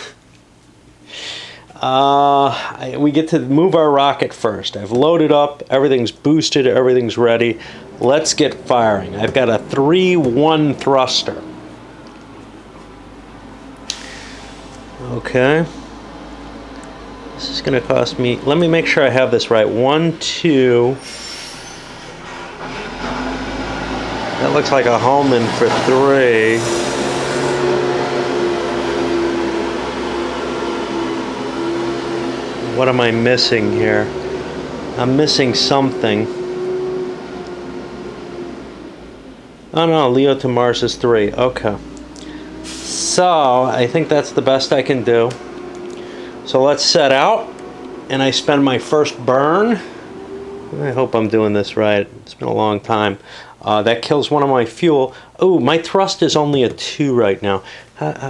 we get to move our rocket first. I've loaded up, everything's boosted, everything's ready. Let's get firing. I've got a 3-1 thruster. Okay. This is going to cost me, let me make sure I have this right. 1, 2. That looks like a Holman for 3. What am I missing here? I'm missing something. Oh no, Leo to Mars is 3. Okay. So, I think that's the best I can do. So let's set out, and I spend my first burn. I hope I'm doing this right. It's been a long time. That kills one of my fuel. Oh, my thrust is only a 2 right now.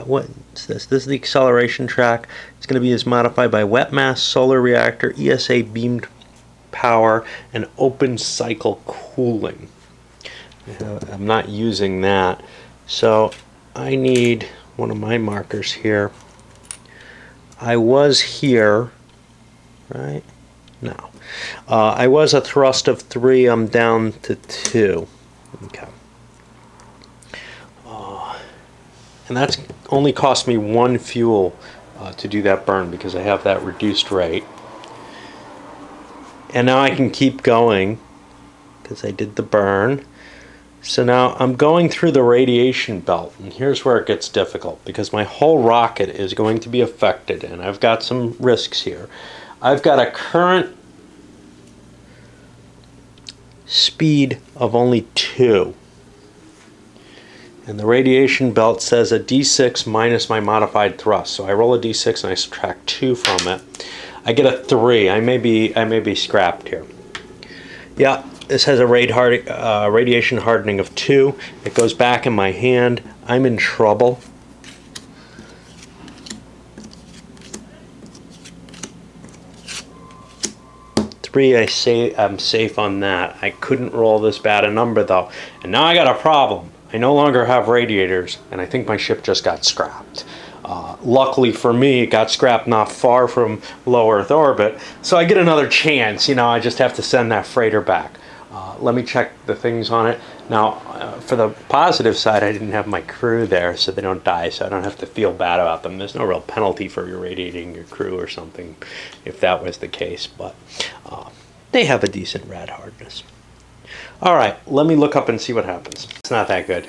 What's this? This is the acceleration track. It's going to be as modified by wet mass, solar reactor, ESA beamed power, and open cycle cooling. I'm not using that. So I need one of my markers here. I was here, right? No. I was a thrust of 3. I'm down to 2. Okay. And that's only cost me 1 fuel to do that burn because I have that reduced rate. And now I can keep going because I did the burn. So now I'm going through the radiation belt, and here's where it gets difficult because my whole rocket is going to be affected, and I've got some risks here. I've got a current speed of only 2. And the radiation belt says a d6 minus my modified thrust. So I roll a d6 and I subtract 2 from it. I get a 3. I may be scrapped here. Yeah, this has a radiation hardening of 2. It goes back in my hand. I'm in trouble. I'm safe on that. I couldn't roll this bad a number though. And now I got a problem. I no longer have radiators, and I think my ship just got scrapped. Luckily for me, it got scrapped not far from low Earth orbit, so I get another chance. You know, I just have to send that freighter back. Let me check the things on it. Now, for the positive side, I didn't have my crew there, so they don't die, so I don't have to feel bad about them. There's no real penalty for irradiating your crew or something, if that was the case, but they have a decent rad hardness. All right, let me look up and see what happens. It's not that good.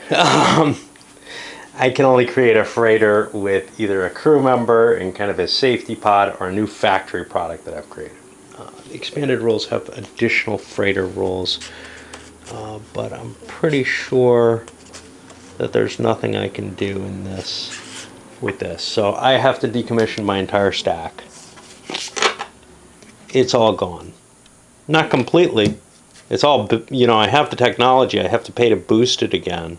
I can only create a freighter with either a crew member in kind of a safety pod or a new factory product that I've created. The expanded rules have additional freighter rules, but I'm pretty sure that there's nothing I can do in this with this. So I have to decommission my entire stack. It's all gone. Not completely. It's all, you know, I have the technology. I have to pay to boost it again,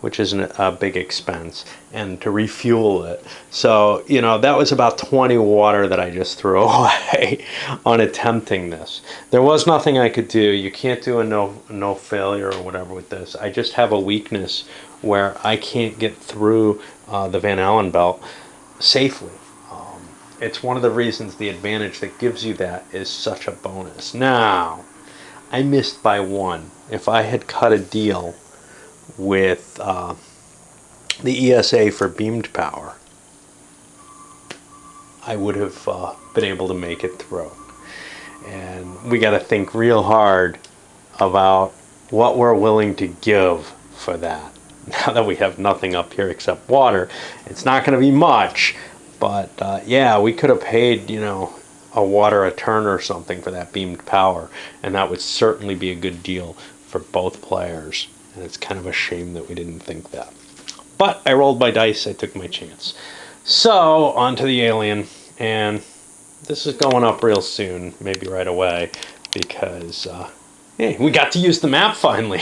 which is a big expense, and to refuel it. So, you know, that was about 20 water that I just threw away on attempting this. There was nothing I could do. You can't do a no failure or whatever with this. I just have a weakness where I can't get through the Van Allen belt safely. It's one of the reasons the advantage that gives you that is such a bonus. Now, I missed by one. If I had cut a deal with the ESA for beamed power, I would have been able to make it through. And we got to think real hard about what we're willing to give for that. Now that we have nothing up here except water, it's not going to be much, but yeah, we could have paid, you know, a water a turn or something for that beamed power, and that would certainly be a good deal for both players. And it's kind of a shame that we didn't think that. But I rolled my dice, I took my chance. So, on to the alien, and this is going up real soon, maybe right away, because hey, we got to use the map finally.